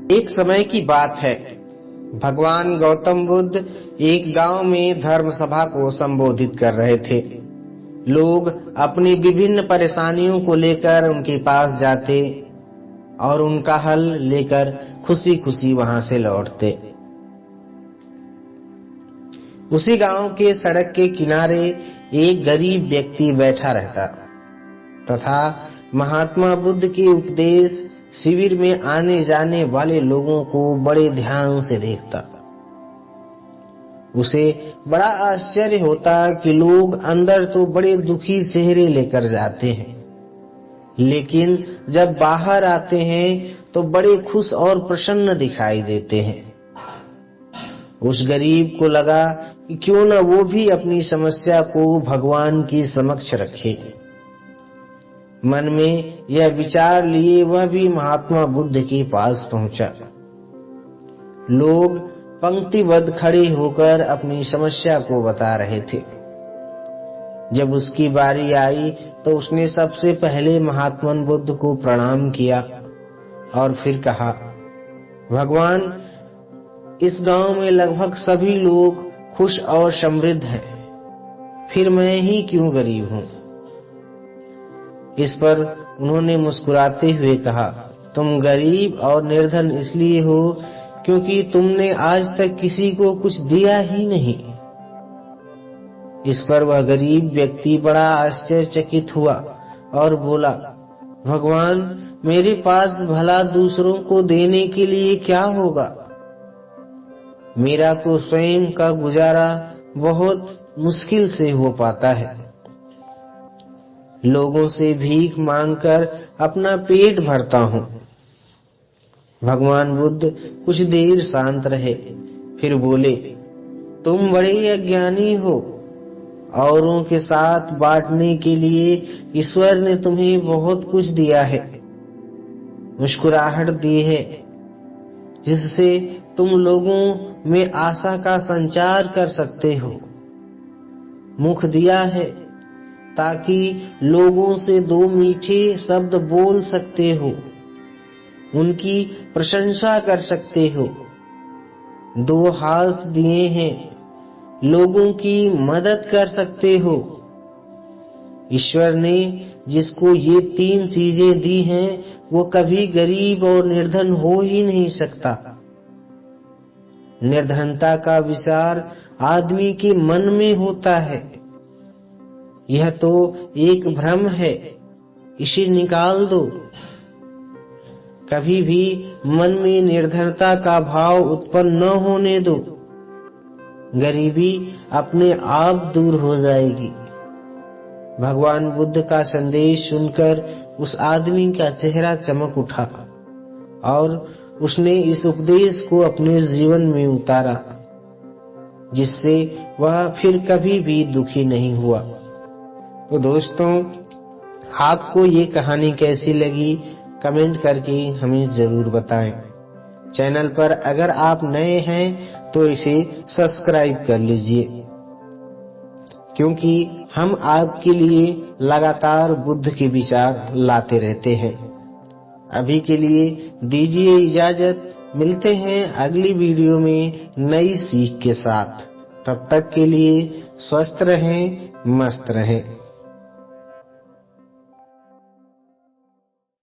एक समय की बात है, भगवान गौतम बुद्ध एक गांव में धर्म सभा को संबोधित कर रहे थे। लोग अपनी विभिन्न परेशानियों को लेकर उनके पास जाते और उनका हल लेकर खुशी खुशी वहां से लौटते। उसी गांव के सड़क के किनारे एक गरीब व्यक्ति बैठा रहता तथा महात्मा बुद्ध के उपदेश शिविर में आने जाने वाले लोगों को बड़े ध्यान से देखता। उसे बड़ा आश्चर्य होता कि लोग अंदर तो बड़े दुखी चेहरे लेकर जाते हैं, लेकिन जब बाहर आते हैं तो बड़े खुश और प्रसन्न दिखाई देते हैं। उस गरीब को लगा कि क्यों न वो भी अपनी समस्या को भगवान की समक्ष रखे। मन में यह विचार लिए वह भी महात्मा बुद्ध के पास पहुंचा। लोग पंक्तिबद्ध खड़े होकर अपनी समस्या को बता रहे थे। जब उसकी बारी आई तो उसने सबसे पहले महात्मा बुद्ध को प्रणाम किया और फिर कहा, भगवान, इस गांव में लगभग सभी लोग खुश और समृद्ध हैं, फिर मैं ही क्यों गरीब हूं। इस पर उन्होंने मुस्कुराते हुए कहा, तुम गरीब और निर्धन इसलिए हो क्योंकि तुमने आज तक किसी को कुछ दिया ही नहीं। इस पर वह गरीब व्यक्ति बड़ा आश्चर्यचकित हुआ और बोला, भगवान, मेरे पास भला दूसरों को देने के लिए क्या होगा। मेरा तो स्वयं का गुजारा बहुत मुश्किल से हो पाता है। लोगों से भीख मांगकर अपना पेट भरता हूं। भगवान बुद्ध कुछ देर शांत रहे, फिर बोले, तुम बड़े अज्ञानी हो। औरों के साथ बांटने के लिए ईश्वर ने तुम्हें बहुत कुछ दिया है, मुस्कुराहट दी है, जिससे तुम लोगों में आशा का संचार कर सकते हो। मुख दिया है ताकि लोगों से दो मीठे शब्द बोल सकते हो, उनकी प्रशंसा कर सकते हो। दो हाथ दिए हैं, लोगों की मदद कर सकते हो। ईश्वर ने जिसको ये तीन चीजें दी हैं, वो कभी गरीब और निर्धन हो ही नहीं सकता। निर्धनता का विचार आदमी के मन में होता है। यह तो एक भ्रम है, इसे निकाल दो। कभी भी मन में निर्धनता का भाव उत्पन्न न होने दो। गरीबी अपने आप दूर हो जाएगी। भगवान बुद्ध का संदेश सुनकर उस आदमी का चेहरा चमक उठा और उसने इस उपदेश को अपने जीवन में उतारा, जिससे वह फिर कभी भी दुखी नहीं हुआ। तो दोस्तों, आपको ये कहानी कैसी लगी कमेंट करके हमें जरूर बताएं। चैनल पर अगर आप नए हैं तो इसे सब्सक्राइब कर लीजिए, क्योंकि हम आपके लिए लगातार बुद्ध के विचार लाते रहते हैं। अभी के लिए दीजिए इजाजत, मिलते हैं अगली वीडियो में नई सीख के साथ। तब तक के लिए स्वस्थ रहें, मस्त रहें।